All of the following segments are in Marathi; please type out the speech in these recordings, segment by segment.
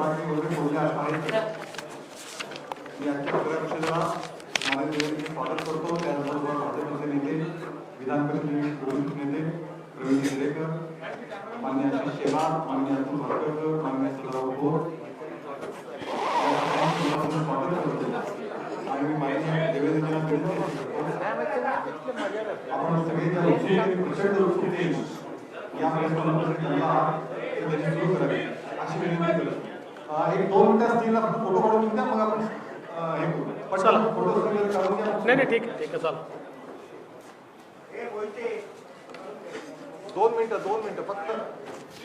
मराठी वगैरे बोलल्या आहेत. मी आजच्या सगळ्या परिषदेला माझ्या निवेदनाचे स्वागत करतो. त्याचबरोबर भाजपचे नेते, विधान परिषदेचे विरोधी नेते प्रवीण दरेकर, माननीय आशिष शेलार, माननीय अतुल भटकर, माननीय सदाभाऊ भोर स्वागत करतो. आणि मी माननीय निवेदनाला विनंती करतो आपण सगळे प्रचंड उत्सुकते या सुरू करावी अशी विनंती करतो. एक 2 मिनिटं असतील फोटो काढून द्या, मग आपण हे करू. चला फोटो काढून द्या. नाही ठीक आहे चला. 2 मिनिटं फक्त,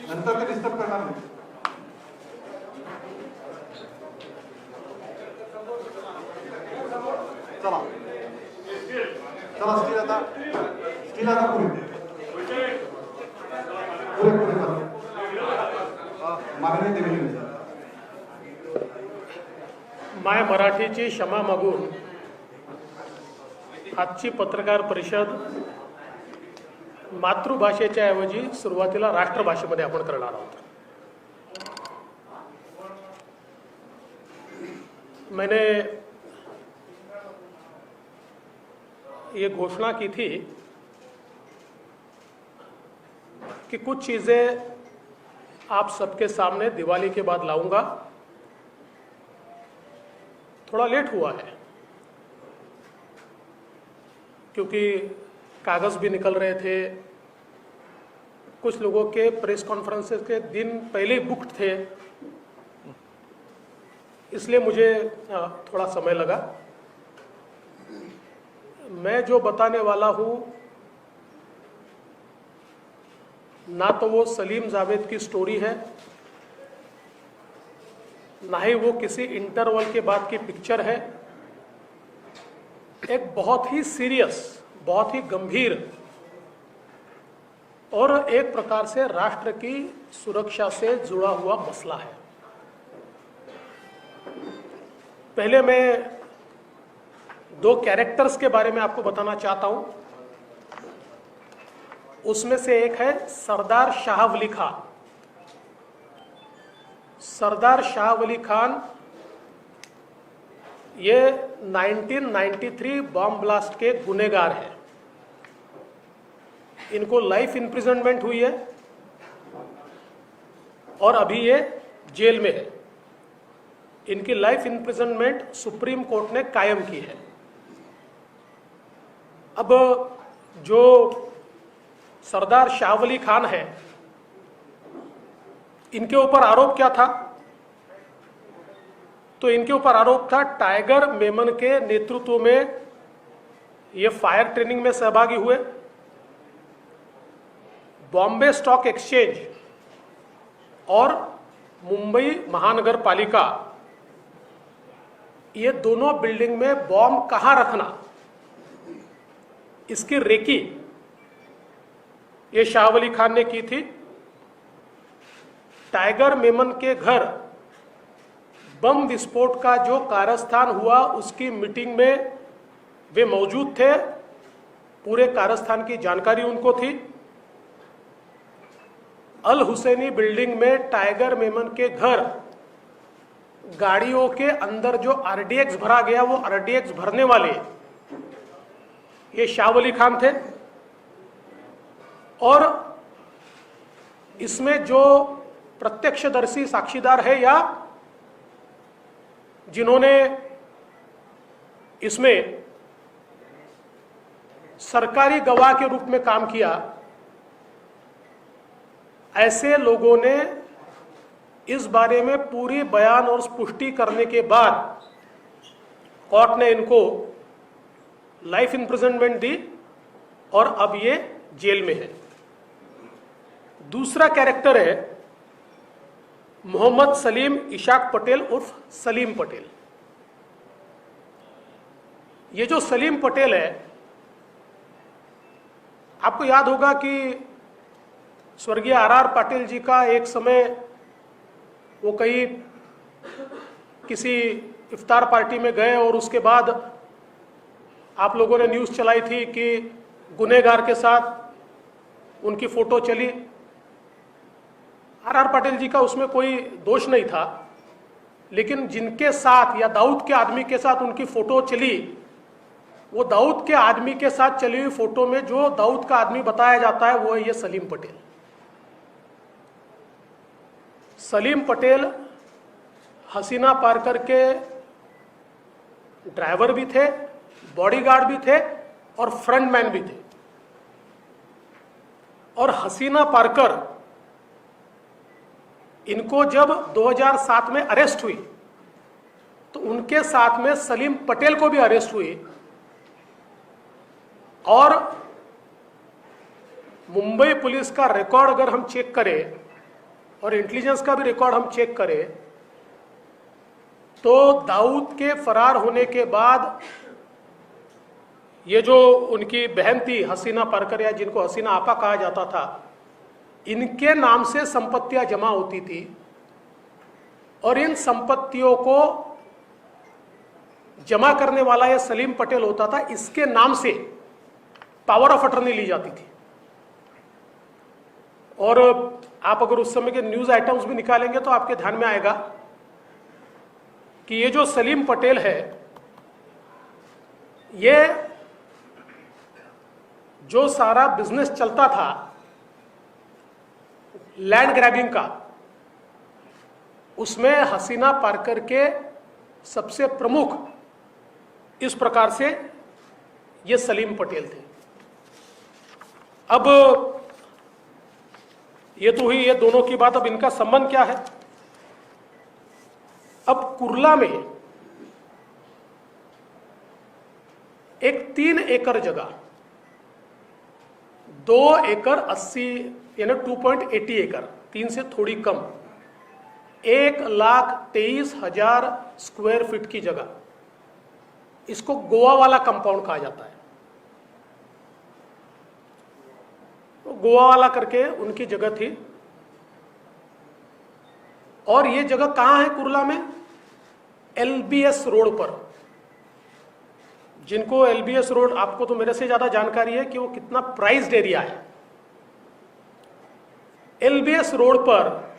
नंतर ते डिस्टर्ब करणार नाही. चला स्टील आता पुढे मागणी दिली. माय मराठीची क्षमा मागून आजची पत्रकार परिषद मातृभाषेच्या ऐवजी सुरुवातीला राष्ट्रभाषेमध्ये आपण करणार आहोत. मैंने ये घोषणा की थी कि कुछ चीज़ें आप सबके सामने दिवाली के बाद लाऊंगा. थोड़ा लेट हुआ है क्योंकि कागज़ भी निकल रहे थे, कुछ लोगों के प्रेस कॉन्फ्रेंसेस के दिन पहले ही बुक्ड थे, इसलिए मुझे थोड़ा समय लगा. मैं जो बताने वाला हूँ ना तो वो सलीम जावेद की स्टोरी है, ना ही वो किसी इंटरवल के बाद की पिक्चर है. एक बहुत ही सीरियस, बहुत ही गंभीर और एक प्रकार से राष्ट्र की सुरक्षा से जुड़ा हुआ मसला है. पहले मैं 2 कैरेक्टर्स के बारे में आपको बताना चाहता हूं. उसमें से एक है सरदार शाह वली खान. सरदार शाह वली खान ये 1993 बॉम्ब ब्लास्ट के गुनहगार हैं. इनको लाइफ इम्प्रिजनमेंट हुई है और अभी ये जेल में है. इनकी लाइफ इम्प्रिजनमेंट सुप्रीम कोर्ट ने कायम की है. अब जो सरदार शाह वली खान है, इनके ऊपर आरोप क्या था? तो इनके ऊपर आरोप था टाइगर मेमन के नेतृत्व में ये फायर ट्रेनिंग में सहभागी हुए, बॉम्बे स्टॉक एक्सचेंज और मुंबई महानगर पालिका, ये दोनों बिल्डिंग में बॉम्ब कहां रखना, इसकी रेकी ये शाह वली खान ने की थी. टाइगर मेमन के घर बम विस्फोट का जो कारस्थान हुआ उसकी मीटिंग में वे मौजूद थे. पूरे कारस्थान की जानकारी उनको थी. अल हुसैनी बिल्डिंग में टाइगर मेमन के घर गाड़ियों के अंदर जो आरडीएक्स भरा गया, वो आरडीएक्स भरने वाले ये शाह वली खान थे. और इसमें जो प्रत्यक्षदर्शी साक्षीदार है या जिन्होंने इसमें सरकारी गवाह के रूप में काम किया, ऐसे लोगों ने इस बारे में पूरी बयान और पुष्टि करने के बाद कोर्ट ने इनको लाइफ इम्प्रिजनमेंट दी और अब ये जेल में है. दूसरा कैरेक्टर है मोहम्मद सलीम इशाक पटेल उर्फ सलीम पटेल. ये जो सलीम पटेल है, आपको याद होगा कि स्वर्गीय आर पाटिल जी का एक समय वो कहीं किसी इफ्तार पार्टी में गए और उसके बाद आप लोगों ने न्यूज़ चलाई थी कि गुनहगार के साथ उनकी फोटो चली. आर पाटिल जी का उसमें कोई दोष नहीं था, लेकिन जिनके साथ या दाऊद के आदमी के साथ उनकी फोटो चली, वो दाऊद के आदमी के साथ चली हुई फोटो में जो दाऊद का आदमी बताया जाता है वो है ये सलीम पटेल। सलीम पटेल हसीना पारकर के ड्राइवर भी थे, बॉडीगार्ड भी थे और फ्रंटमैन भी थे। और हसीना पारकर इनको जब 2007 में अरेस्ट हुई तो उनके साथ में सलीम पटेल को भी अरेस्ट हुई। और मुंबई पुलिस का रिकॉर्ड अगर हम चेक करें और इंटेलिजेंस का भी रिकॉर्ड हम चेक करें तो दाऊद के फरार होने के बाद ये जो उनकी बहन थी हसीना पारकर, या जिनको हसीना आपा कहा जाता था, इनके नाम से संपत्तियां जमा होती थी और इन संपत्तियों को जमा करने वाला यह सलीम पटेल होता था। इसके नाम से पावर ऑफ अटर्नी ली जाती थी। और आप अगर उस समय के न्यूज आइटम्स भी निकालेंगे तो आपके ध्यान में आएगा कि ये जो सलीम पटेल है, ये जो सारा बिजनेस चलता था लैंड ग्रैबिंग का, उसमें हसीना पारकर के सबसे प्रमुख इस प्रकार से ये सलीम पटेल थे। अब ये तो हुई ये दोनों की बात। अब इनका संबंध क्या है? अब कुर्ला में एक 3 एकड़ जगह, 2 एकड़ 80 यानी 2.80 एकड़, 3 से थोड़ी कम, 1,23,000 स्क्वायर फीट की जगह, इसको गोवा वाला कंपाउंड कहा जाता है। तो गोवा वाला करके उनकी जगह थी। और ये जगह कहां है कुर्ला में? LBS रोड पर। जिनको LBS रोड, आपको तो मेरे से ज्यादा जानकारी है कि वो कितना प्राइज्ड एरिया है। LBS रोड पर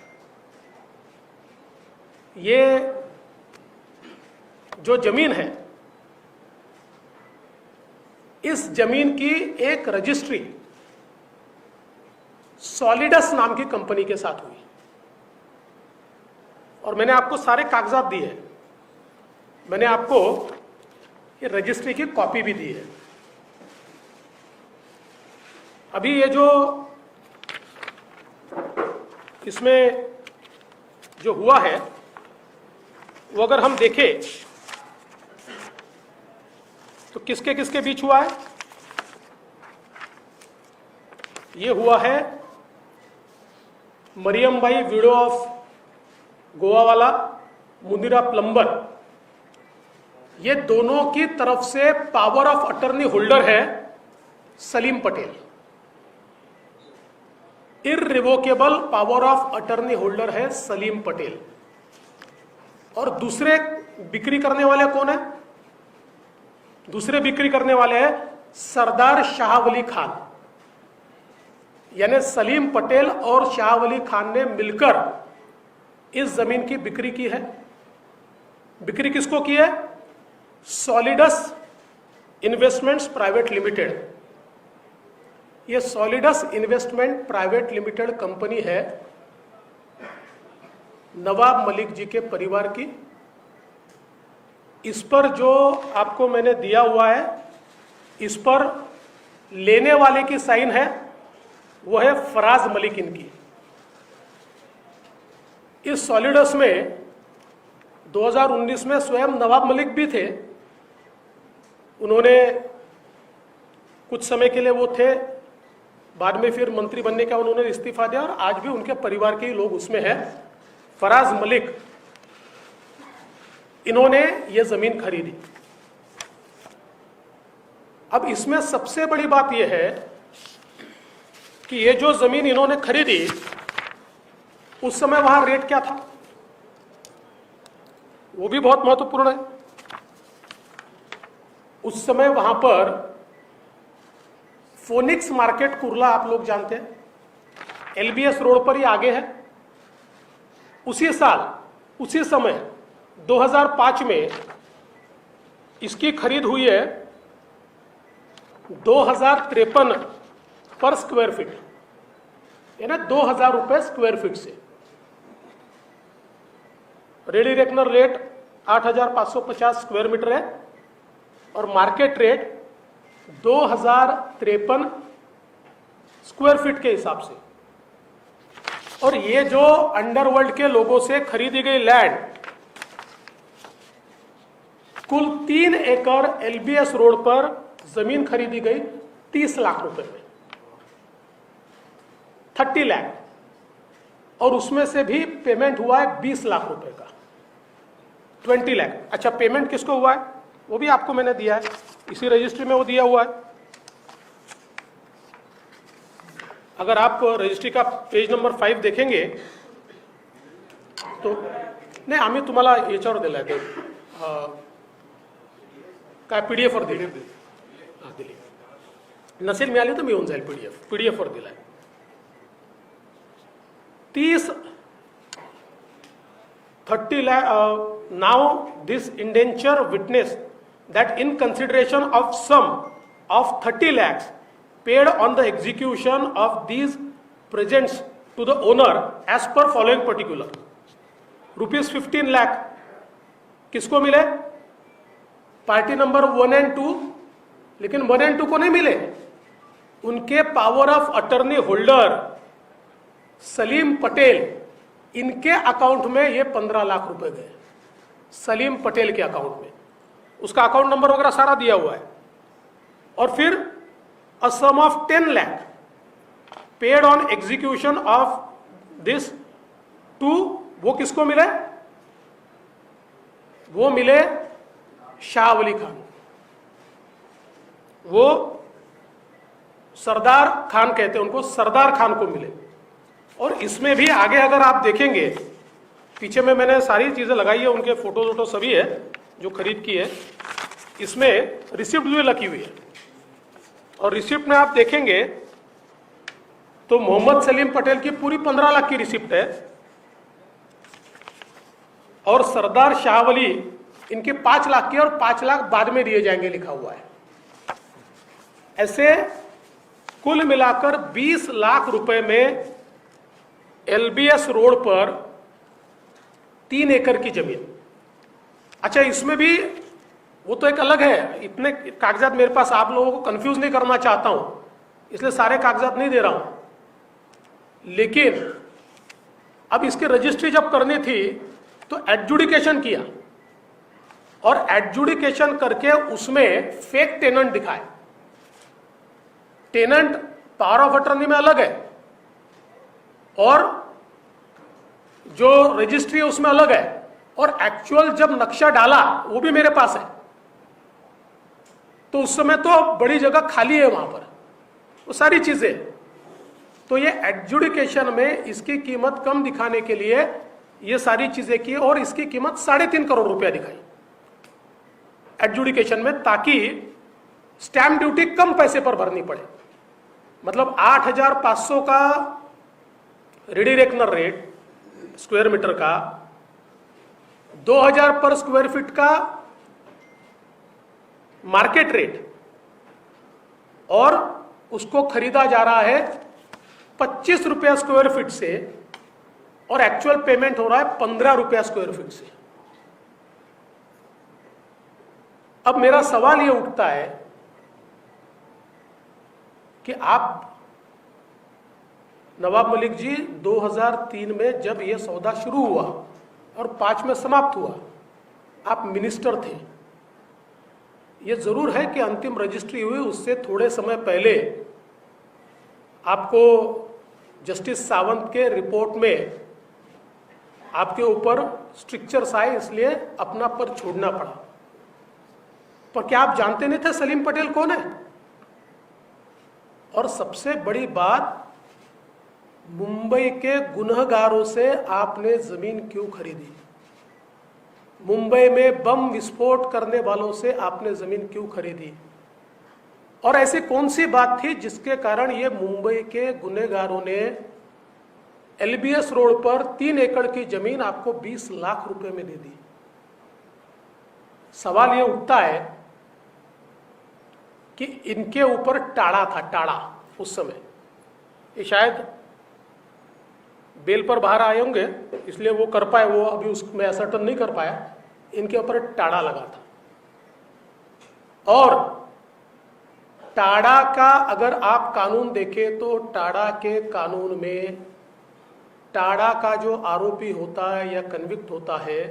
ये जो जमीन है, इस जमीन की एक रजिस्ट्री सॉलिडस नाम की कंपनी के साथ हुई। और मैंने आपको सारे कागजात दिए हैं, मैंने आपको ये रजिस्ट्री की कॉपी भी दी है। अभी ये जो इसमें जो हुआ है वो अगर हम देखें तो किसके किसके बीच हुआ है? ये हुआ है मरियम भाई, विडो ऑफ गोवा वाला, मुनीरा प्लम्बर, ये दोनों की तरफ से पावर ऑफ अटर्नी होल्डर है Salim Patel. Irrevocable power of attorney holder है सलीम पटेल। और दूसरे बिक्री करने वाले कौन है? दूसरे बिक्री करने वाले हैं सरदार शाह वली खान। यानी सलीम पटेल और शाह वली खान ने मिलकर इस जमीन की बिक्री की है। बिक्री किसको की है? Solidus investments private limited. ये Solidus investment private limited company है नवाब मलिक जी के परिवार की। इस पर जो आपको मैंने दिया हुआ है, इस पर लेने वाले की साइन है, वो है फराज मलिक इनकी। इस सॉलिडस में 2019 में स्वयं नवाब मलिक भी थे। उन्होंने कुछ समय के लिए वो थे, बाद में फिर मंत्री बनने का उन्होंने इस्तीफा दिया और आज भी उनके परिवार के ही लोग उसमें हैं। फराज मलिक, इन्होंने ये जमीन खरीदी। अब इसमें सबसे बड़ी बात यह है कि ये जो जमीन इन्होंने खरीदी, उस समय वहां रेट क्या था, वो भी बहुत महत्वपूर्ण है। उस समय वहां पर फोनिक्स मार्केट कुर्ला, आप लोग जानते हैं, LBS रोड पर ही आगे है। उसी साल, उसी समय 2005 में इसकी खरीद हुई है 2053 पर स्क्वायर फीट, यानी 2000 रुपए स्क्वायर फीट से। Ready reckoner rate 8550 square metre है और मार्केट रेट 2053 स्क्वायर फीट के हिसाब से। और ये जो अंडरवर्ल्ड के लोगों से खरीदी गई लैंड कुल 3 एकड़ एलबीएस रोड पर जमीन खरीदी गई 30 लाख रुपए में, 30 लाख, और उसमें से भी पेमेंट हुआ है 20 लाख रुपए का, 20 लाख। अच्छा, पेमेंट किसको हुआ है वो भी आपको मैंने दिया है, इसी रजिस्ट्री में वो दिया हुआ है। अगर आप रजिस्ट्री का पेज नंबर 5 देखेंगे तो नाही, आम्ही तुम्हाला याच्यावर दिलाय ते काय पीडीएफ वर दिली, दिली नसेल मिळाली तर मी येऊन जाईल, पीडीएफ वर दिलाय। 30 lakh. Now this indenture witness that in consideration of sum of 30 lakhs paid on the execution of these presents to the owner as per following particular. Rupees 15 lakh किसको मिले? पार्टी नंबर 1 एंड 2, लेकिन 1 एंड 2 को नहीं मिले, उनके power of attorney holder Salim Patel, इनके अकाउंट में ये 15 लाख रुपए गए, सलीम पटेल के अकाउंट में। उसका अकाउंट नंबर वगैरह सारा दिया हुआ है। और फिर a sum of 10 lakh paid on execution of this two, वो किसको मिले? वो मिले शाह वली खान, वो सरदार खान कहते हैं उनको, सरदार खान को मिले। और इसमें भी आगे अगर आप देखेंगे, पीछे में मैंने सारी चीजें लगाई है, उनके फोटो वोटो सभी है जो खरीद की है। इसमें रिसिप्ट भी लगी हुई है, और रिसिप्ट में आप देखेंगे तो मोहम्मद सलीम पटेल की पूरी 15 लाख की रिसिप्ट है, और सरदार शाह वली इनके 5 लाख की, और 5 लाख बाद में दिए जाएंगे लिखा हुआ है। ऐसे कुल मिलाकर 20 लाख रुपए में एलबीएस रोड पर 3 एकड़ की जमीन। अच्छा, इसमें भी वो तो एक अलग है, इतने कागजात मेरे पास आप लोगों को कंफ्यूज नहीं करना चाहता हूं, इसलिए सारे कागजात नहीं दे रहा हूं। लेकिन अब इसकी रजिस्ट्री जब करनी थी तो एडजुडिकेशन किया, और एडजुडिकेशन करके उसमें फेक टेनेंट दिखाए। टेनेंट पावर ऑफ अटर्नी में अलग है, और जो रजिस्ट्री है उसमें अलग है, और एक्चुअल जब नक्शा डाला वो भी मेरे पास है, तो उस समय तो बड़ी जगह खाली है वहां पर, वो सारी चीजें। तो ये एडजुडिकेशन में इसकी कीमत कम दिखाने के लिए ये सारी चीजें की, और इसकी कीमत 3.5 करोड़ रुपया दिखाई एडजुडिकेशन में, ताकि स्टैंप ड्यूटी कम पैसे पर भरनी पड़े। मतलब 8500 का ready reckoner rate square metre का, 2000 पर स्क्वायर फीट का मार्केट रेट, और उसको खरीदा जा रहा है 25 रुपया स्क्वायर फीट से, और एक्चुअल पेमेंट हो रहा है 15 रुपया स्क्वायर फीट से। अब मेरा सवाल यह उठता है कि आप नवाब मलिक जी 2003 में जब यह सौदा शुरू हुआ और 5 में समाप्त हुआ, आप मिनिस्टर थे। यह जरूर है कि अंतिम रजिस्ट्री हुई उससे थोड़े समय पहले आपको जस्टिस सावंत के रिपोर्ट में आपके ऊपर स्ट्रिक्चर्स आए, इसलिए अपना पद छोड़ना पड़ा। पर क्या आप जानते नहीं थे सलीम पटेल कौन है? और सबसे बड़ी बात, मुंबई के गुनहगारों से आपने जमीन क्यों खरीदी? मुंबई में बम विस्फोट करने वालों से आपने जमीन क्यों खरीदी? और ऐसी कौन सी बात थी जिसके कारण ये मुंबई के गुनहगारों ने एलबीएस रोड पर 3 एकड़ की जमीन आपको 20 लाख रुपए में दे दी? सवाल ये उठता है कि इनके ऊपर टाड़ा था, टाड़ा उस समय, ये शायद बेल पर बाहर आए होंगे इसलिए वो कर पाए, वो अभी उसमें असर्टन नहीं कर पाया, इनके ऊपर टाड़ा लगा था। और टाड़ा का अगर आप कानून देखें तो टाड़ा के कानून में टाड़ा का जो आरोपी होता है या कन्विक्ट होता है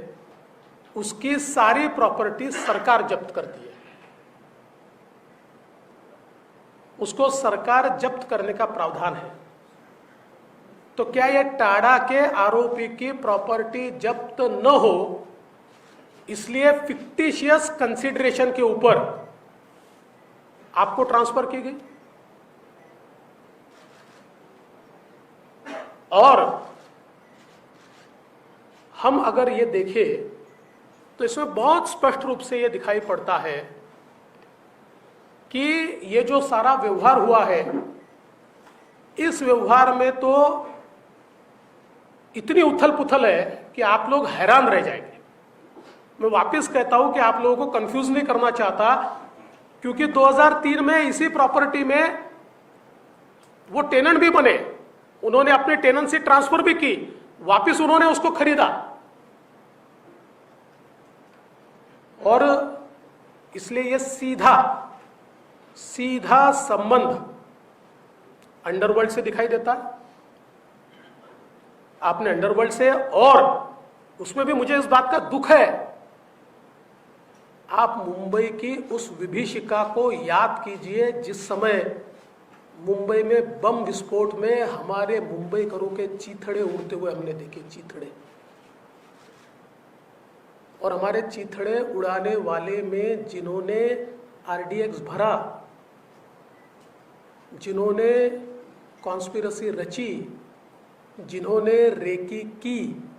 उसकी सारी प्रॉपर्टी सरकार जब्त करती है, उसको सरकार जब्त करने का प्रावधान है। तो क्या यह टाड़ा के आरोपी की प्रॉपर्टी जब्त न हो इसलिए फिक्टिशियस कंसिडरेशन के ऊपर आपको ट्रांसफर की गई? और हम अगर ये देखें तो इसमें बहुत स्पष्ट रूप से ये दिखाई पड़ता है कि ये जो सारा व्यवहार हुआ है, इस व्यवहार में तो इतनी उथल पुथल है कि आप लोग हैरान रह जाएंगे। मैं वापस कहता हूं कि आप लोगों को कंफ्यूज नहीं करना चाहता, क्योंकि 2003 में इसी प्रॉपर्टी में वो टेनेंट भी बने, उन्होंने अपने टेनेंसी ट्रांसफर भी की, वापस उन्होंने उसको खरीदा। और इसलिए ये सीधा संबंध अंडरवर्ल्ड से दिखाई देता है। आपने अंडरवर्ल्ड से, और उसमें भी मुझे इस बात का दुख है, आप मुंबई की उस विभीषिका को याद कीजिए जिस समय मुंबई में बम विस्फोट में हमारे मुंबईकरों के चीथड़े उड़ते हुए हमने देखे, चीथड़े। और हमारे चीथड़े उड़ाने वाले में जिन्होंने आरडीएक्स भरा, जिन्होंने कॉन्स्पिरेसी रची, जिन्होंने रेकी की,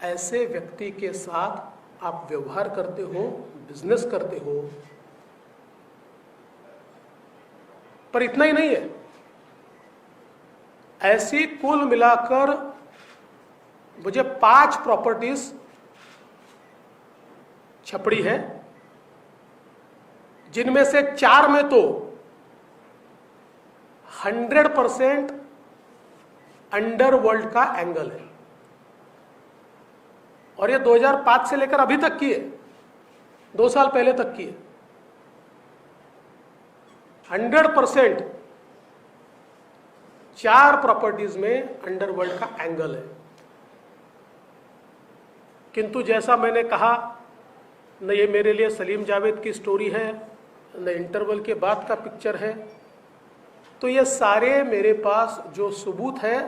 ऐसे व्यक्ति के साथ आप व्यवहार करते हो, बिजनेस करते हो। पर इतना ही नहीं है, ऐसी कुल मिलाकर मुझे 5 प्रॉपर्टीज छपड़ी है, जिनमें से 4 में तो 100% अंडरवर्ल्ड का एंगल है। और ये 2005 से लेकर अभी तक की है, 2 साल पहले तक की है। 100% 4 प्रॉपर्टीज में अंडरवर्ल्ड का एंगल है। किंतु जैसा मैंने कहा, न ये मेरे लिए सलीम जावेद की स्टोरी है, न इंटरवल के बाद का पिक्चर है। तो ये सारे मेरे पास जो सबूत है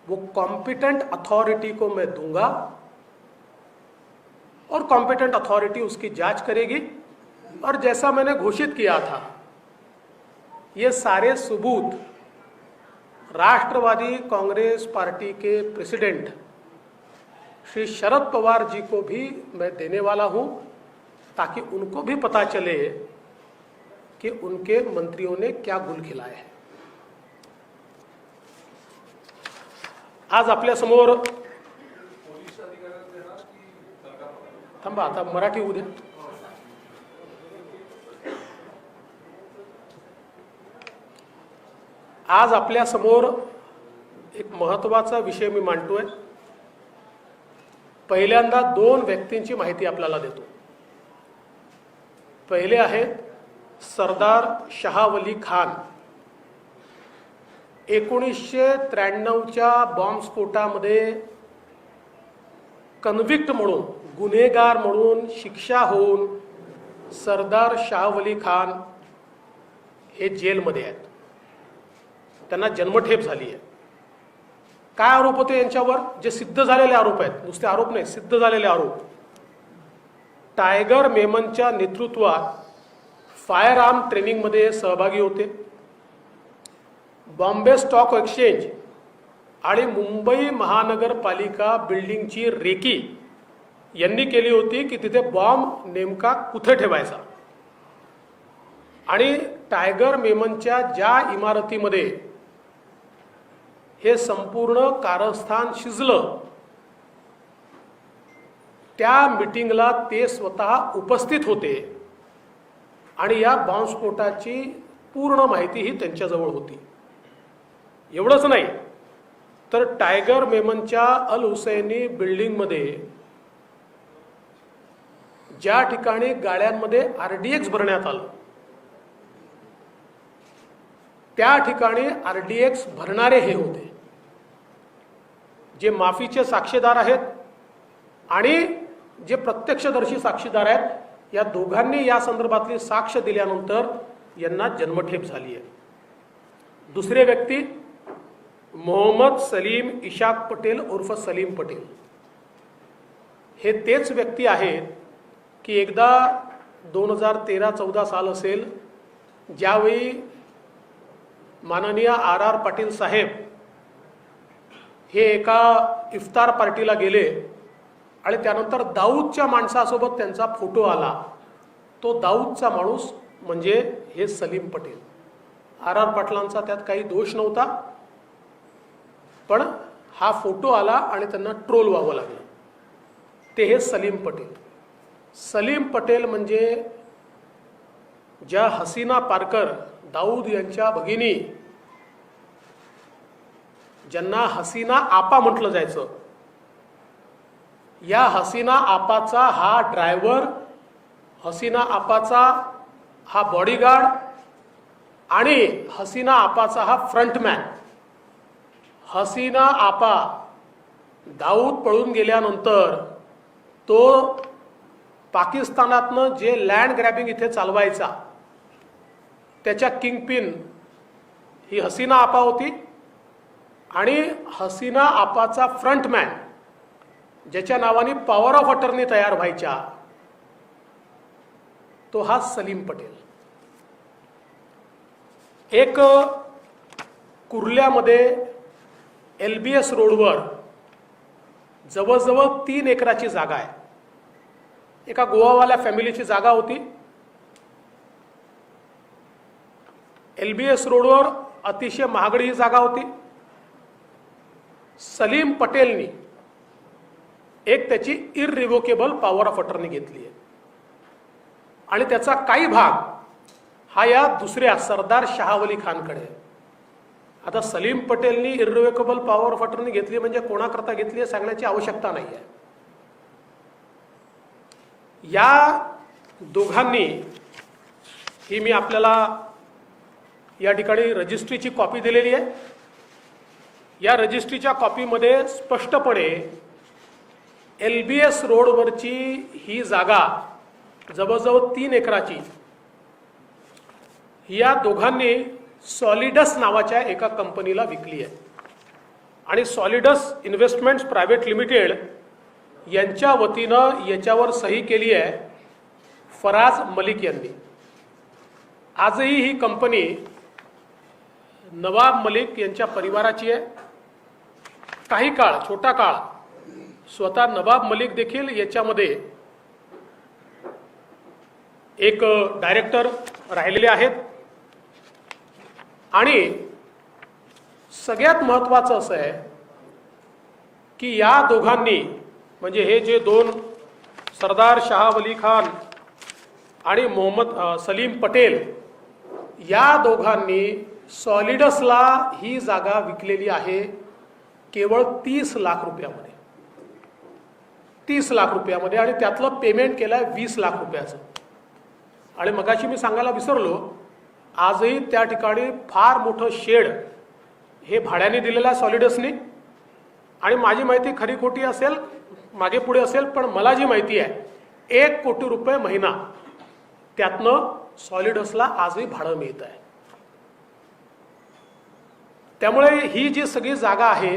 वो कॉम्पिटेंट अथॉरिटी को मैं दूंगा और कॉम्पिटेंट अथॉरिटी उसकी जांच करेगी। और जैसा मैंने घोषित किया था, ये सारे सबूत राष्ट्रवादी कांग्रेस पार्टी के प्रेसिडेंट श्री शरद पवार जी को भी मैं देने वाला हूं, ताकि उनको भी पता चले कि उनके मंत्रियों ने क्या गुल खिलाए हैं। आज आपल्या समोर थांबा, आता मराठी होऊ दे। आज आपल्या समोर एक महत्त्वाचा विषय मी मांडतोय। पहिल्यांदा 2 व्यक्तींची माहिती आपल्याला देतो। पहिले आहेत सरदार शाहवली खान। 1993च्या बॉम्बस्फोटामध्ये कन्व्हिक्ट म्हणून, गुन्हेगार म्हणून शिक्षा होऊन सरदार शाहवली खान हे जेलमध्ये आहेत। त्यांना जन्मठेप झाली आहे। काय आरोप होते यांच्यावर? जे सिद्ध झालेले आरोप आहेत, नुसते आरोप नाही, सिद्ध झालेले आरोप। टायगर मेमनच्या नेतृत्वात फायर आर्म ट्रेनिंग मध्ये सहभागी होते। बॉम्बे स्टॉक एक्सचेंज आणि मुंबई महानगरपालिका बिल्डिंगची रेकी यांनी केली होती की तिथे बॉम्ब नेमका कुठे ठेवायचा। आणि टायगर मेमनच्या ज्या इमारतीमध्ये हे संपूर्ण कारस्थान शिजलं, त्या मीटिंगला ते स्वतः उपस्थित होते आणि या बॉम्बस्फोटाची पूर्ण माहिती ही त्यांच्याजवळ होती. एवढंच नाही तर टायगर मेमनच्या अल हुसैनी बिल्डिंगमध्ये ज्या ठिकाणी गाड्यांमध्ये RDX भरण्यात आलं त्या ठिकाणी RDX भरणारे हे होते. जे माफीचे साक्षीदार आहेत आणि जे प्रत्यक्षदर्शी साक्षीदार आहेत, या दोघांनी या संदर्भातली साक्ष दिल्यानंतर यांना जन्मठेप झाली आहे. दुसरे व्यक्ती मोहम्मद सलीम इशाक पटेल उर्फ सलीम पटेल, हे तेच व्यक्ती आहेत की एकदा 2013-14 साल असेल, ज्यावेळी माननीय RR पाटील साहेब हे एका इफ्तार पार्टीला गेले आणि त्यानंतर दाऊदच्या माणसासोबत त्यांचा फोटो आला. तो दाऊदचा माणूस म्हणजे हे सलीम पटेल. RR पाटलांचा त्यात काही दोष नव्हता, पण हा फोटो आला आणि त्यांना ट्रोल व्हावं लागलं. ते हे सलीम पटेल. सलीम पटेल म्हणजे ज्या हसीना पारकर दाऊद यांच्या भगिनी, ज्यांना हसीना आपा म्हटलं जायचं, या हसीना आपाचा हा ड्रायव्हर, हसीना आपाचा हा बॉडीगार्ड आणि हसीना आपाचा हा फ्रंटमॅन. हसीना आपा दाऊद पळून गेल्यानंतर तो पाकिस्तानातनं जे लँड ग्रॅबिंग इथे चालवायचा त्याच्या किंगपिन ही हसीना आपा होती आणि हसीना आपाचा फ्रंटमॅन ज्याच्या नावाने पॉवर ऑफ अटर्नी तयार व्हायच्या तो हा सलीम पटेल. एक कुर्ल्यामध्ये LBS रोडवर जवळजवळ 3 एकराची जागा आहे. एका गोवावाल्या फॅमिलीची जागा होती. LBS रोडवर अतिशय महागडी ही जागा होती. सलीम पटेलनी एक त्याची इररिव्होकेबल पॉवर ऑफ अटर्नी घेतली आहे आणि त्याचा काही भाग हा या दुसऱ्या सरदार शाहवली खानकडे आहे. आता सलीम पटेलनी इररिव्होकेबल पॉवर ऑफ अटर्नी घेतली म्हणजे कोणाकरता घेतली आहे सांगण्याची आवश्यकता नाही आहे. या दोघांनी ही मी आपल्याला या ठिकाणी रजिस्ट्रीची कॉपी दिलेली आहे. या रजिस्ट्रीच्या कॉपीमध्ये स्पष्टपणे LBS रोडवरची ही जागा जवळजवळ 3 एकराची या दोघांनी सॉलिडस नावाच्या एका कंपनीला विकली आहे आणि सॉलिडस इन्व्हेस्टमेंट्स प्रायव्हेट लिमिटेड यांच्या वतीनं याच्यावर सही केली आहे फराज मलिक यांनी. आजही ही कंपनी नवाब मलिक यांच्या परिवाराची आहे. काही काळ, छोटा काळ, स्वतः नवाब मलिक देखील याच्यामध्ये एक डायरेक्टर राहिलेले आहेत. आणि सगळ्यात महत्त्वाचं असं आहे की या दोघांनी म्हणजे हे जे 2 सरदार शाहवली खान आणि मोहम्मद सलीम पटेल या दोघांनी सॉलिडसला ही जागा विकलेली आहे केवळ 30 लाख रुपयामध्ये. 30 लाख रुपयामध्ये आणि त्यातलं पेमेंट केलं आहे 20 लाख रुपयाचं. आणि मगाशी मी सांगायला विसरलो, आजही त्या ठिकाणी फार मोठं शेड हे भाड्याने दिलेलं आहे सॉलिडसनी. आणि माझी माहिती खरी खोटी असेल, मागे पुढे असेल, पण मला जी माहिती आहे 1 कोटी रुपये महिना त्यातनं सॉलिडसला आजही भाडं मिळत आहे. त्यामुळे ही जी सगळी जागा आहे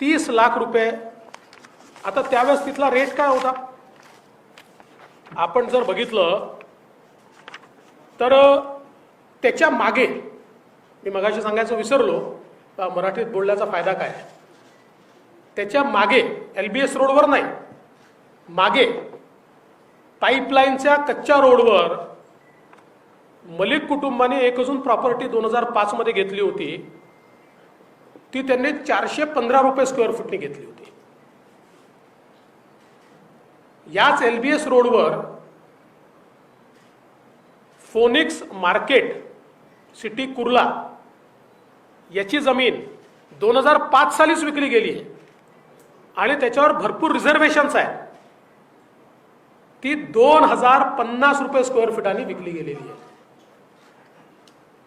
30 लाख रुपये. आता त्यावेळेस तिथला रेट काय होता आपण जर बघितलं तर त्याच्या मागे, मी मगाशी सांगायचं विसरलो, मराठीत बोलण्याचा फायदा काय, त्याच्या मागे LBS रोडवर नाही, मागे पाईपलाईनच्या कच्च्या रोडवर मलिक कुटुंबाने एक अजून प्रॉपर्टी 2005 मध्ये घेतली होती. ती त्यांनी 415 रुपये स्क्वेअर फुटनी घेतली होती. याच LBS रोडवर फोनिक्स मार्केट सिटी कुर्ला याची जमीन 2005 सालीच विकली गेली आहे आणि त्याच्यावर भरपूर रिझर्वेशन्स आहेत. ती 2050 रुपये स्क्वेअर फुटांनी विकली गेलेली आहे.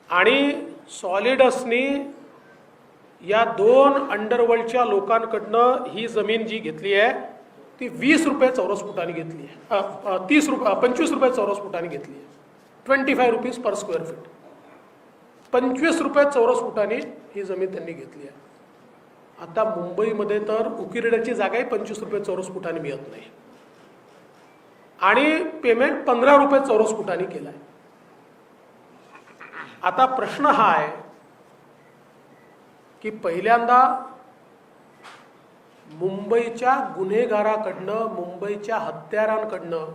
आणि सॉलिडसनी या 2 अंडरवर्ल्डच्या लोकांकडनं ही जमीन जी घेतली आहे ती 20 रुपये चौरस फुटांनी घेतली आहे. 25 रुपये चौरस फुटांनी घेतली आहे. 25 रुपीज पर स्क्वेअर फीट. 25 रुपये चौरस फुटांनी ही जमीन त्यांनी घेतली आहे. आता मुंबईमध्ये तर उकिरड्याची जागाही 25 रुपये चौरस फुटांनी मिळत नाही आणि पेमेंट 15 रुपये चौरस फुटांनी केलाय. आता प्रश्न हा आहे की पहिल्यांदा मुंबईच्या गुन्हेगाराकडनं, मुंबईच्या हत्यारांकडनं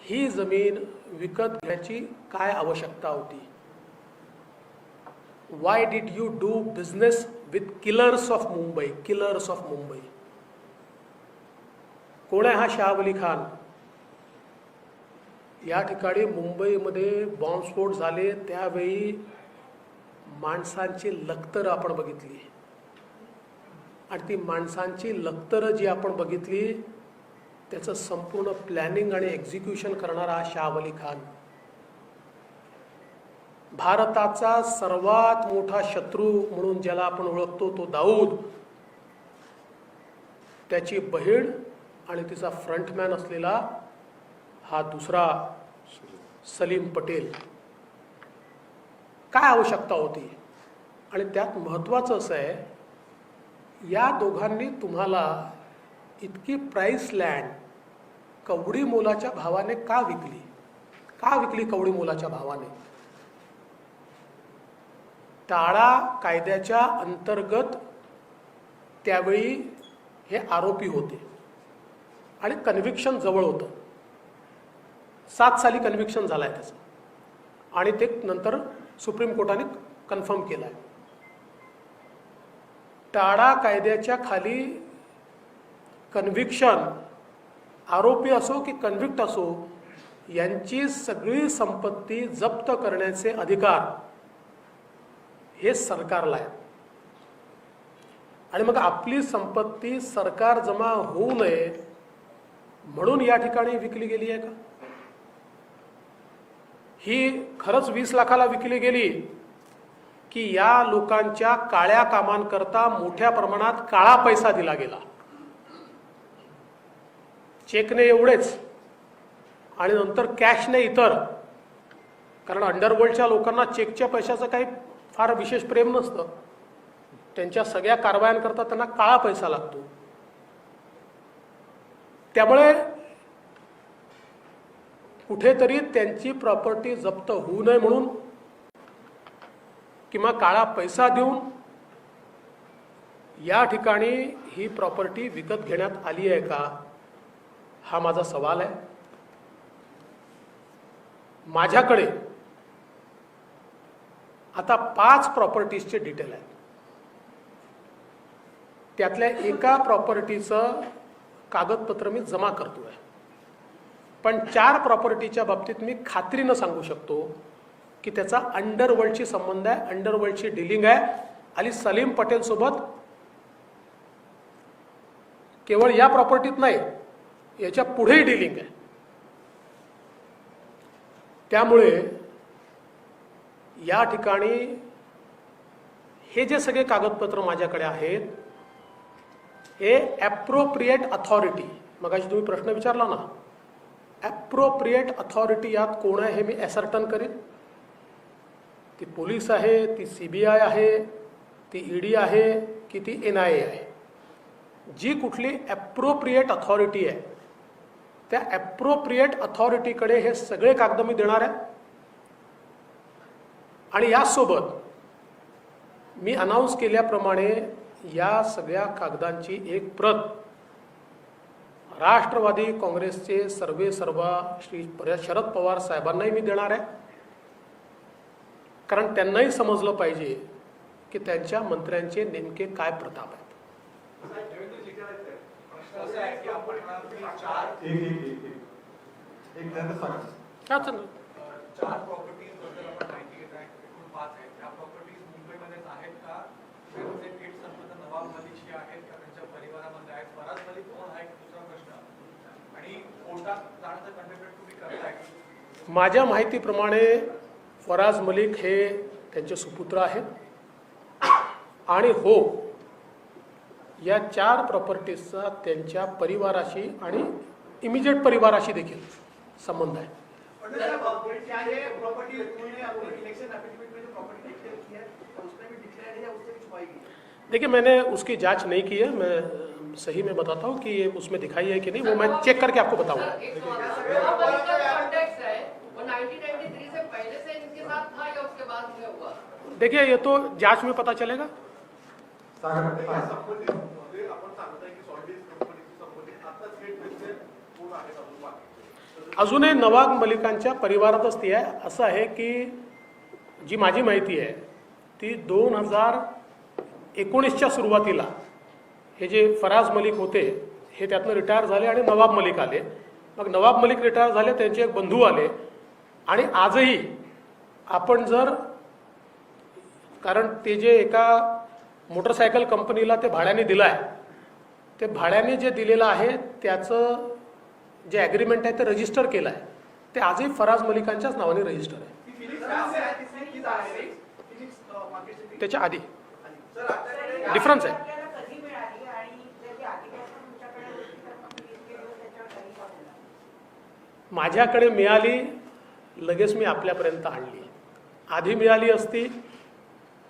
ही जमीन विकत घ्यायची काय आवश्यकता होती? Why did you do business with killers of Mumbai? Killers of Mumbai कोण आहे हा शाहवली खान? या ठिकाणी मुंबईमध्ये बॉम्बस्फोट झाले त्यावेळी माणसांची लखतरं आपण बघितली आणि ती माणसांची लखतरं जी आपण बघितली त्याचं संपूर्ण प्लॅनिंग आणि एक्झिक्युशन करणारा हा शाहवली खान. भारताचा सर्वात मोठा शत्रू म्हणून ज्याला आपण ओळखतो तो दाऊद, त्याची बहीण आणि तिचा फ्रंटमॅन असलेला हा दुसरा सलीम पटेल. काय आवश्यकता होती? आणि त्यात महत्त्वाचं असं आहे, या दोघांनी तुम्हाला इतकी प्राइस लँड कवडी मोलाच्या भावाने का विकली? का विकली कवडी मोलाच्या भावाने? टाळा कायद्याच्या अंतर्गत त्यावेळी हे आरोपी होते आणि कन्व्हिक्शन जवळ होतं. 7 साली कन्व्हिक्शन झालंय त्याचं आणि ते नंतर सुप्रीम कोर्टाने कन्फर्म केलंय. टाळा कायद्याच्या खाली कन्व्हिक्शन, आरोपी असो की कन्व्हिक्ट असो, यांची सगळी संपत्ती जप्त करण्याचे अधिकार हे सरकारला आहे. आणि मग आपली संपत्ती सरकार जमा होऊ नये म्हणून या ठिकाणी विकली गेली आहे का? ही खरंच 20 लाखाला विकली गेली की या लोकांच्या काळ्या कामांकरता मोठ्या प्रमाणात काळा पैसा दिला गेला? चेकने एवढेच आणि नंतर कॅशने इतर. कारण अंडरवर्ल्डच्या लोकांना चेकच्या पैशाचं काही फार विशेष प्रेम नसतं. त्यांच्या सगळ्या कारवायांकरता त्यांना काळा पैसा लागतो. त्यामुळे कुठेतरी त्यांची प्रॉपर्टी जप्त होऊ नये म्हणून किंवा काळा पैसा देऊन या ठिकाणी ही प्रॉपर्टी विकत घेण्यात आली आहे का, हा माझा सवाल आहे. माझ्याकडे आता 5 प्रॉपर्टीजचे डिटेल आहेत. त्यातल्या एका प्रॉपर्टीचं कागदपत्र मी जमा करतोय, पण 4 प्रॉपर्टीच्या बाबतीत मी खात्रीनं सांगू शकतो की त्याचा अंडरवर्ल्डशी संबंध आहे, अंडरवर्ल्डची डीलिंग आहे आणि सलीम पटेल सोबत केवळ या प्रॉपर्टीत नाही, याच्या पुढेही डीलिंग आहे. त्यामुळे या ठिकाणी हे जे सगळे कागदपत्र माझ्याकडे आहेत हे ॲप्रोप्रिएट अथॉरिटी, मगाशी तुम्ही प्रश्न विचारला ना, ॲप्रोप्रिएट अथॉरिटी यात कोण आहे हे मी ॲसर्टन करेन. ती पोलीस आहे, ती CBI आहे, ती ED आहे की ती NIA आहे. जी कुठली ॲप्रोप्रिएट अथॉरिटी आहे त्या ॲप्रोप्रिएट अथॉरिटीकडे हे सगळे कागद मी देणार आहे. आणि यासोबत मी अनाऊन्स केल्याप्रमाणे या सगळ्या कागदांची एक प्रत राष्ट्रवादी काँग्रेसचे सर्वेसर्वा श्री शरद पवार साहेबांनाही मी देणार आहे. कारण त्यांनाही समजलं पाहिजे की त्यांच्या मंत्र्यांचे नेमके काय प्रताप आहेत. एक त्यानंतर सांगा. क्या चल 4 प्रॉपर्टीज बद्दल आपण माहिती घेत आहे. एकूण 5 आहेत. त्या प्रॉपर्टीज मुंबईमध्येच आहेत का? त्यांचे किट संबंध नवाब मलिकशी आहेत का त्यांच्या परिवारामध्ये आहेत? फराज मलिक कोण आहे दुसरा प्रश्न. आणि कोर्टात जाण्याचं कंटेम्प्ट तुम्ही करताय का? माझ्या माहितीप्रमाणे फराज मलिक हे त्यांचे सुपुत्र आहेत आणि हो या 4 प्रॉपर्टीजचा त्यांच्या परिवाराशी आणि इमिजिएट परिवाराशी देखील संबंध आहे. देखिए मैंने उसकी जांच नहीं की है, मैं सही में बताता हूँ कि ये उसमें दिखाई है कि नहीं, वो मैं चेक करके आपको बताऊंगा. देखिए ये तो जांच में पता चलेगा. अजूनही नवाब मलिकांच्या परिवारातच ती आहे. असं आहे की जी माझी माहिती आहे ती 2019च्या सुरुवातीला हे जे फराज मलिक होते हे त्यातनं रिटायर झाले आणि नवाब मलिक आले. मग नवाब मलिक रिटायर झाले, त्यांचे एक बंधू आले आणि आजही आपण जर, कारण ते जे एका मोटरसायकल कंपनीला ते भाड्याने दिलं आहे, ते भाड्याने जे दिलेलं आहे त्याचं जे ॲग्रीमेंट आहे ते रजिस्टर केलं आहे, ते आजही फराज मलिकांच्याच नावाने रजिस्टर आहे. त्याच्या आधी डिफरन्स आहे. माझ्याकडे मिळाली, लगेच मी आपल्यापर्यंत आणली. आधी मिळाली असती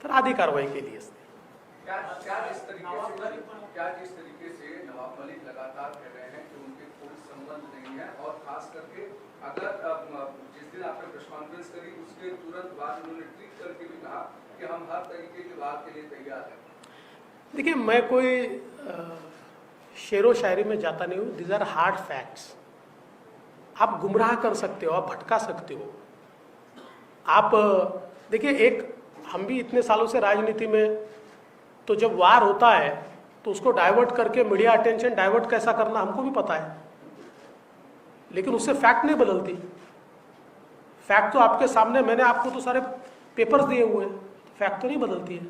तर आधी कारवाई केली असती. जिस तरीके से नवाब मलिक लगातार कह रहे हैं कि उनके कोई संबंध नहीं है, और खास करके अगर जिस दिन आपने प्रेस कॉन्फ्रेंस करी उसके तुरंत बाद उन्होंने ट्वीट करके भी कहा कि हम हर तरीके की बात के लिए तैयार हैं. देखिए मैं कोई शेरो शायरी में जाता नहीं हूँ. These are hard facts. आप गुमराह कर सकते हो, आप भटका सकते हो. आप देखिए, एक हम भी इतने सालों से राजनीति में, तो जब वार होता है तो उसको डाइवर्ट करके मीडिया अटेंशन डाइवर्ट कैसा करना हमको भी पता है, लेकिन उससे फैक्ट नहीं बदलती. फैक्ट तो आपके सामने, मैंने आपको तो सारे पेपर्स दिए हुए हैं, फैक्ट तो नहीं बदलती है.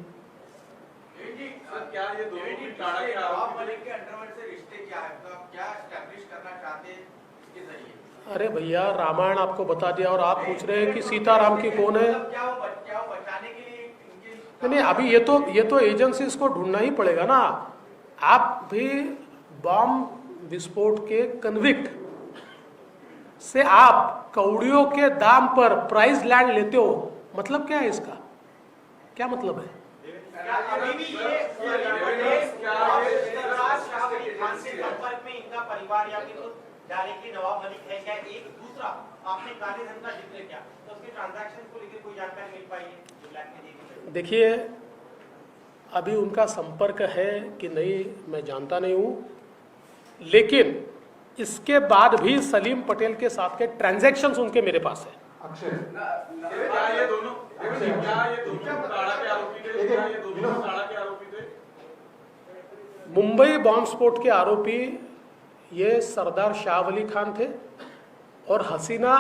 क्या ये दोनों की टाड़ा के नवाब मलिक के अंडरवर्ल्ड से रिश्ते क्या है? तो आप क्या एस्टैब्लिश करना चाहते हैं इसके जरिए? अरे भैया, रामायण आपको बता दिया और आप पूछ रहे हैं कि सीताराम की कौन है. क्या वो बचाने के लिए इनके नहीं, अभी ये तो एजेंसीज को ढूंढना ही पड़ेगा ना. आप भी बॉम्ब विस्फोट के कन्विक्ट से आप कौड़ियों के दाम पर प्राइस लैंड लेते हो, मतलब क्या है इसका? क्या मतलब है? अभी भी ये संपर्क में इनका परिवार या फिर डायरेक्टली नवाब मलिक है क्या? एक दूसरा आपने काले धन का जिक्र किया, तो उसके ट्रांजैक्शन को लेकर कोई जानकारी मिल पाई है? देखिए, अभी उनका संपर्क है कि नहीं मैं जानता नहीं हूँ, लेकिन इसके बाद भी सलीम पटेल के साथ के ट्रांजैक्शंस उनके मेरे पास है. अक्षय, क्या ये दोनों टाड़ा के आरोपी थे? क्या ये दोनों टाड़ा के आरोपी थे? मुंबई बॉम्ब स्फोट के आरोपी ये सरदार शाह वली खान थे और हसीना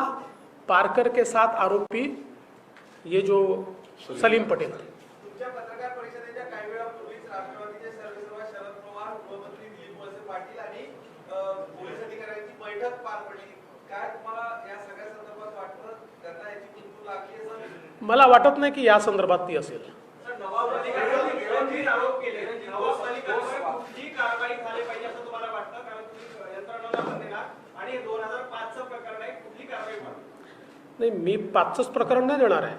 पारकर के साथ आरोपी ये जो सलीम पटेल थे. तुमच्या पत्रकार परिषदेच्या काही वेळापूर्वीच राष्ट्रवादीचे सर्वेसर्वा शरद पवार, गृहमंत्री दिलीप वळसे पाटील आणि पोलीस अधिकाऱ्यांची बैठक पार पडली. काय तुम्हाला या सगळ्या संदर्भात वाटतं? त्यांना याची कुंकू लागली असं? मला वाटत नाही की या संदर्भात ती असेल. नवाब मलिकांनी गंभीर आरोप केले. नवाब मलिकांवर कुठली कारवाई झाली पाहिजे असं तुम्हाला वाटतं? कारण तुम्ही यंत्रणांना पण देणार आणि 2005चं प्रकरण आहे, कुठली कारवाई व्हावी? नाही, मी 5चंच प्रकरण नाही देणार आहे,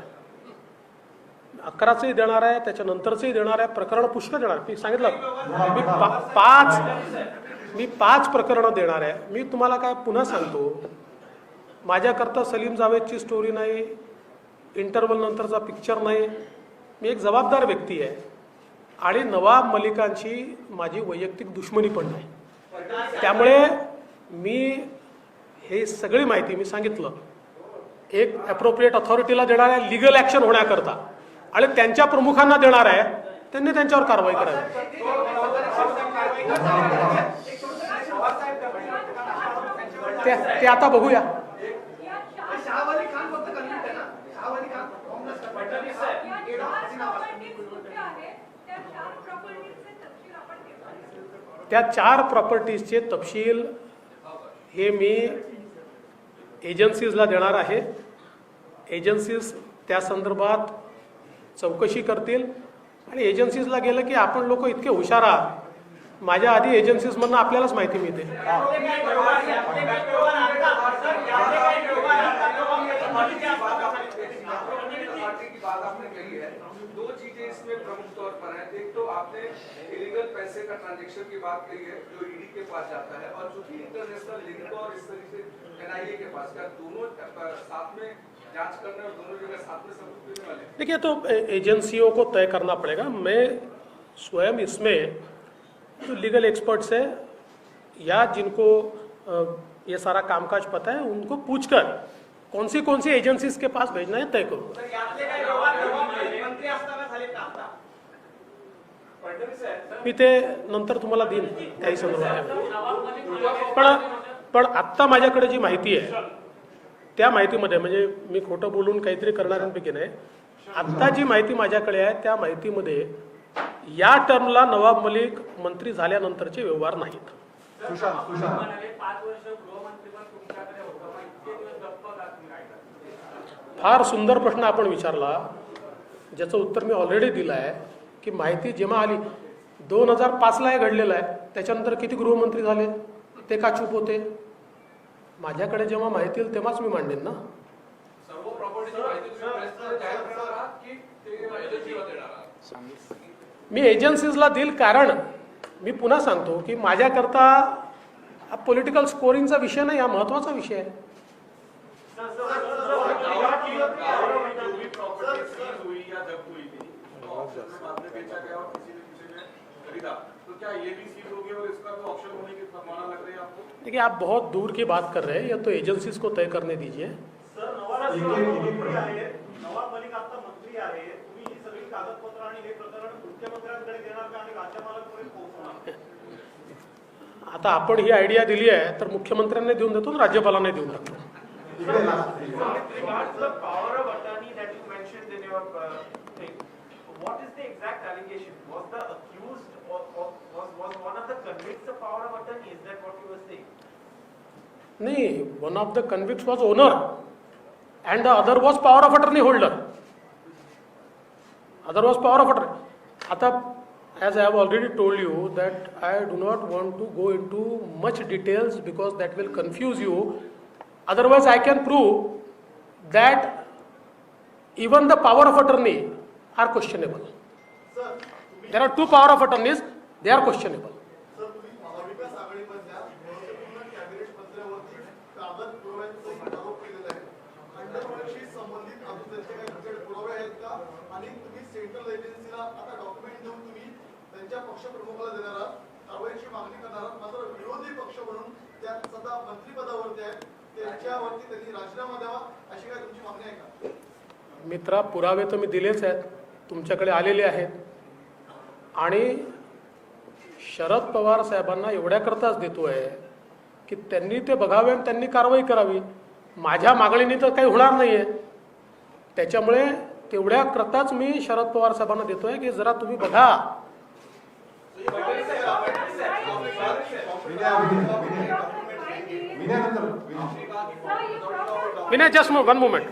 11चंही देणार आहे, त्याच्यानंतरचंही देणार आहे. प्रकरण पुष्कळ देणार. मी सांगितलं मी 5 प्रकरणं देणार आहे. मी तुम्हाला काय पुन्हा सांगतो, माझ्याकरता सलीम जावेदची स्टोरी नाही, इंटरव्हल नंतरचा पिक्चर नाही. मी एक जबाबदार व्यक्ती आहे आणि नवाब मलिकांची माझी वैयक्तिक दुश्मनी पण नाही. त्यामुळे मी हे सगळी माहिती मी सांगितलं एक ॲप्रोप्रिएट अथॉरिटीला देणार आहे लिगल ॲक्शन होण्याकरता, आणि त्यांच्या प्रमुखांना देणार आहे, त्यांनी त्यांच्यावर कारवाई करावी. ते आता बघूया. शाहवाली खान फक्त कन्व्हिट आहे ना, शाहवाली खान काँग्रेस फडणवीस त्या 4 प्रॉपर्टीजचे तपशील हे मी एजन्सीजला देणार आहे. एजन्सीज त्या संदर्भात चौकशी करतील आणि एजन्सीजला गेलं की आपण लोक इतके हुशार आहात, माझ्या आधी एजन्सीजमधनं आपल्यालाच माहिती मिळते. की बात आपने कही है, 2 चीजें इसमें प्रमुख तौर पर हैं. एक तो आपने इलीगल पैसे का ट्रांजैक्शन की बात कही है जो ईडी के पास जाता है, और जो कि इंटरनेशनल लिंक और इस तरीके से एनआईए के पास, क्या दोनों साथ में जांच करने और दोनों जगह साथ में सबूत देने वाले? देखिए, तो एजेंसियों को तय करना पड़ेगा. मैं स्वयं इसमें जो लीगल एक्सपर्ट्स है या जिनको ये सारा कामकाज पता है उनको पूछकर कौन सी एजेंसीज के पास भेजना है तय करूंगा. मी ते नंतर तुम्हाला देईन काही संदर्भात. पण आत्ता माझ्याकडे जी माहिती आहे त्या माहितीमध्ये, म्हणजे मी खोटं बोलून काहीतरी करणाऱ्यांपैकी नाही, आत्ता जी माहिती माझ्याकडे आहे त्या माहितीमध्ये या टर्मला नवाब मलिक मंत्री झाल्यानंतरचे व्यवहार नाहीत. फार सुंदर प्रश्न आपण विचारला, ज्याचं उत्तर मी ऑलरेडी दिलं आहे की माहिती जेव्हा आली 2005ला हे घडलेलं आहे, त्याच्यानंतर किती गृहमंत्री झाले ते का चूप होते? माझ्याकडे जेव्हा माहिती येईल तेव्हाच मी मांडेन ना. सर्व प्रॉपर्टीची माहिती तुम्ही प्रेसला जाहीर करणार आहात की ते एजन्सीला देणार आहात? मी एजन्सीजला देईल, कारण मी पुन्हा सांगतो की माझ्याकरता हा पॉलिटिकल स्कोरिंगचा विषय नाही, हा महत्त्वाचा विषय आहे. देखिए, आप बहुत दूर की बात कर रहे हैं, या तो एजेंसीज को तय करने दीजिए. नवाब मलिक आता मंत्री आहे, तुम्ही ही सगळी कागदपत्र आणि हे प्रकरण मुख्यमंत्र्यांकडे देणार का आणि राज्यपालांपर्यंत पोहोचणार? आता आपण ही आयडिया दिली आहे तर मुख्यमंत्र्यांना देऊन देतो, राज्यपालांना देऊन टाकतो. What is the exact allegation? Was the accused or was one of the convicts the power of attorney? Is that what you were saying? नहीं, one of the convicts was owner and the other was power of attorney holder. Other was power of attorney. आता, as I have already told you that I do not want to go into much details because that will confuse you. Otherwise, I can prove that even the power of attorney are questionable. There are 2 power of attorneys, they are questionable. Sir, तुम्ही महाविकास आघाडीमधल्या महत्त्वपूर्ण कॅबिनेट मंत्र्यावरती कागद पुराव्यांचा आरोप केलेला आहे. अंडरवर्ल्डशी संबंधित अजून त्यांचे काही तुमच्याकडे पुरावे आहेत का? आणि तुम्ही सेंट्रल एजन्सीला आता डॉक्युमेंट देऊन तुम्ही त्यांच्या पक्षप्रमुखाला देणार आहात, कारवाईची मागणी करणार आहात. मात्र विरोधी पक्ष म्हणून त्या सध्या मंत्रिपदावरती आहेत, त्यांच्यावरती त्यांनी राजीनामा द्यावा अशी काय तुमची मागणी आहे का? मित्रा, पुरावे तर मी दिलेच आहेत, तुमच्याकडे आलेले आहेत. आणि शरद पवार साहेबांना एवढ्याकरताच देतोय की त्यांनी ते बघावे आणि त्यांनी कारवाई करावी. माझ्या मागणीने तर काही होणार नाहीये, त्याच्यामुळे तेवढ्याकरताच मी शरद पवार साहेबांना देतोय की जरा तुम्ही बघा. Vinay, just one moment.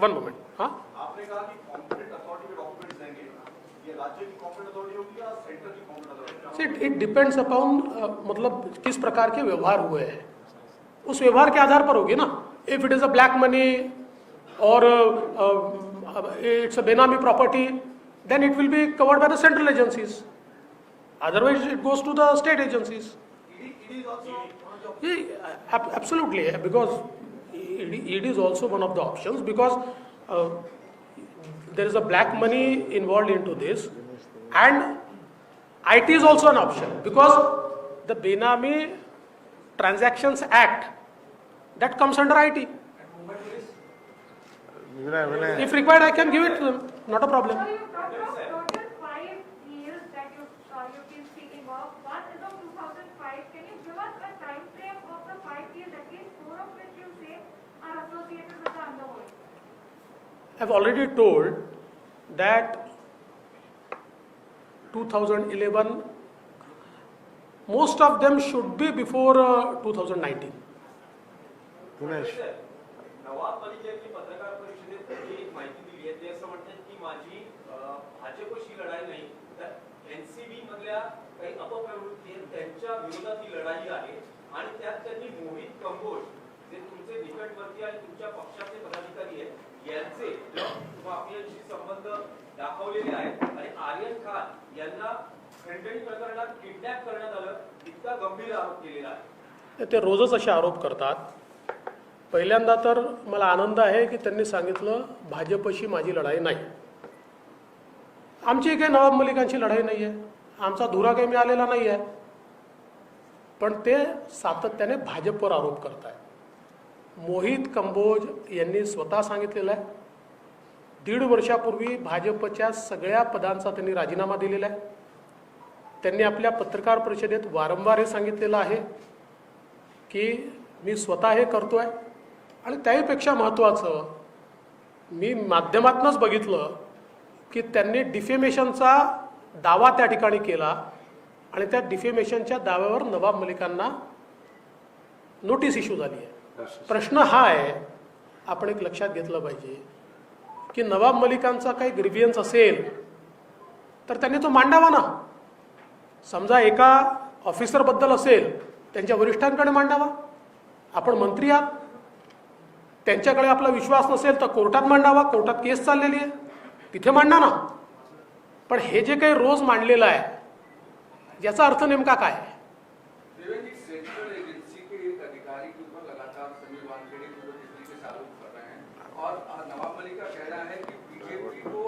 हाँ, आपने कहा कि कॉम्पिटेंट अथॉरिटी के डॉक्यूमेंट्स देंगे, ये राज्य की कॉम्पिटेंट अथॉरिटी होगी या सेंटर की competent authority? It depends upon मतलब किस प्रकार के व्यवहार हुए हैं, उस व्यवहार के आधार पर होगी ना. If it is a black money और it's a benami property, then it will be covered by the central agencies. Otherwise, it goes to the state agencies. ED is also one of the Absolutely, because ED is also one of the options, because there is a black money involved into this, and IT is also an option, because the Benami Transactions Act, that comes under IT. If required, I can give it to them, not a problem. So you talked of total 5 years that you've been speaking of. One is of 2005. Can you give us a time frame of the 5 years, at least 4 of which you I've already told that 2011, most of them should be before 2019. Nawab Malik यांनी पत्रकार परिषदेत एक माहिती दिली आहे. ते असं म्हणतात की माझी भाजपशी लढाई नाही, तर एनसीबी मधल्या काही अपप्रवृत्ती आहेत त्यांच्या विरोधात ही लढाई आहे. आणि त्यात त्यांनी मोहित कंबोज जे तुमचे निकटवर्ती आणि तुमच्या पक्षाचे पदाधिकारी आहेत यांचे माफियांशी संबंध दाखवलेले आहेत. आणि आर्यन खान यांना खंडणी प्रकरणात किडनॅप करण्यात आलं, इतका गंभीर आरोप केलेला आहे. ते रोजच असे आरोप करतात. पहिल्यांदा तर मला आनंद आहे की त्यांनी सांगितलं भाजपशी माझी लढाई नाही. आमची काही नवाब मलिकांची लढाई नाही आहे, आमचा धुरा काही मिळालेला नाही आहे. पण ते सातत्याने भाजपवर आरोप करत आहेत. मोहित कंबोज यांनी स्वतः सांगितलेलं आहे 1.5 वर्षापूर्वी भाजपच्या सगळ्या पदांचा त्यांनी राजीनामा दिलेला आहे. त्यांनी आपल्या पत्रकार परिषदेत वारंवार हे सांगितलेलं आहे की मी स्वतः हे करतोय. आणि त्याहीपेक्षा महत्त्वाचं मी माध्यमातूनच बघितलं की त्यांनी डिफेमेशनचा दावा त्या ठिकाणी केला आणि त्या डिफेमेशनच्या दाव्यावर नवाब मलिकांना नोटीस इश्यू झाली आहे. प्रश्न हा आहे, आपण एक लक्षात घेतलं पाहिजे की नवाब मलिकांचा काही ग्रीव्हियन्स असेल तर त्यांनी तो मांडावा ना. समजा एका ऑफिसरबद्दल असेल, त्यांच्या वरिष्ठांकडे मांडावा. आपण मंत्री आहात, त्यांच्याकडे आपला विश्वास नसेल तर कोर्टात मांडावा. कोर्टात केस चाललेली आहे, तिथे मांडा ना. पण हे जे काही रोज मांडलेलं आहे याचा अर्थ नेमका काय आहे? देवेंद्र जी, सेंट्रल एजेंसी के एक अधिकारी के ऊपर लगातार समीर वानखेड़े को जिस तरीके से आरोप कर रहे हैं और नवाब मलिक का कहना है कि बीजेपी को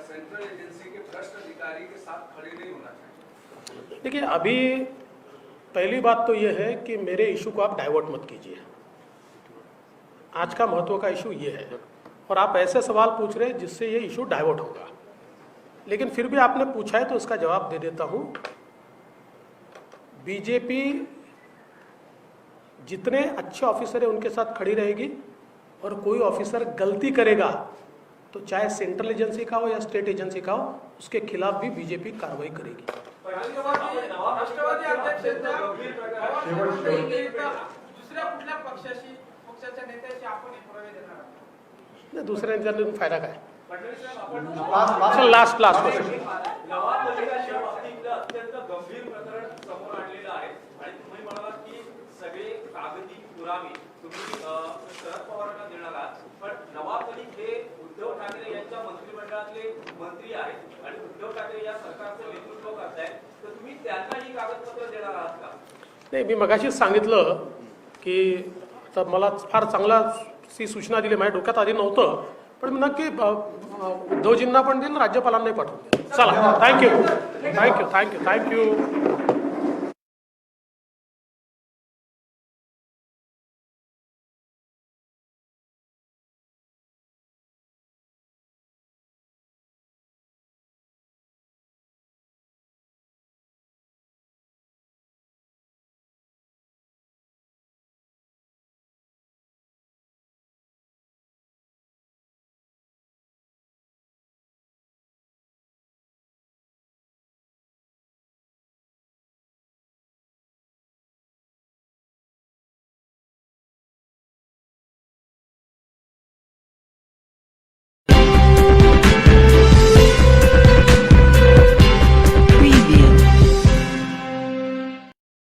सेंट्रल एजेंसी के भ्रष्ट अधिकारी के साथ खड़े नहीं होना चाहिए. देखिए, अभी पहली बात तो ये है कि मेरे इशू को आप डाइवर्ट मत कीजिए. आज का महत्व का इशू ये है और आप ऐसे सवाल पूछ रहे हैं जिससे ये इशू डाइवर्ट होगा. लेकिन फिर भी आपने पूछा है तो इसका जवाब दे देता हूं. बीजेपी जितने अच्छे ऑफिसर हैं उनके साथ खड़ी रहेगी और कोई ऑफिसर गलती करेगा तो चाहे सेंट्रल एजेंसी का हो या स्टेट एजेंसी का हो, उसके खिलाफ भी बीजेपी कार्रवाई करेगी. राष्ट्रवादी अध्यक्षांच्या दुसऱ्या कुठल्या पक्षाच्या नेत्याशी आपण पुरावे देणार आहात? दुसऱ्यांच्या फायदा काय? फडणवीस साहेब, आपण चल लास्ट क्वेश्चन. नवाब मलिकांच्या बाबतीतलं अत्यंत गंभीर प्रकरण समोर आणलेलं आहे आणि तुम्ही म्हणालात की सगळे कागदी पुरावे तुम्ही शरद पवारांना देणार आहात. पण नवाब मलिक हे उद्धव ठाकरे यांच्या मंत्रिमंडळातले मंत्री आहेत आणि उद्धव ठाकरे या सरकारचं नेतृत्व करतायत, तर तुम्ही त्यांना ही कागदपत्र देणार आहात का? नाही, मी मगाशीच सांगितलं की तर मला फार चांगला सी सूचना दिली, माझ्या डोक्यात आधी नव्हतं, पण मी नक्की उद्धवजींना पण देईन, राज्यपालांनाही पाठवून देईन. चला, थँक्यू.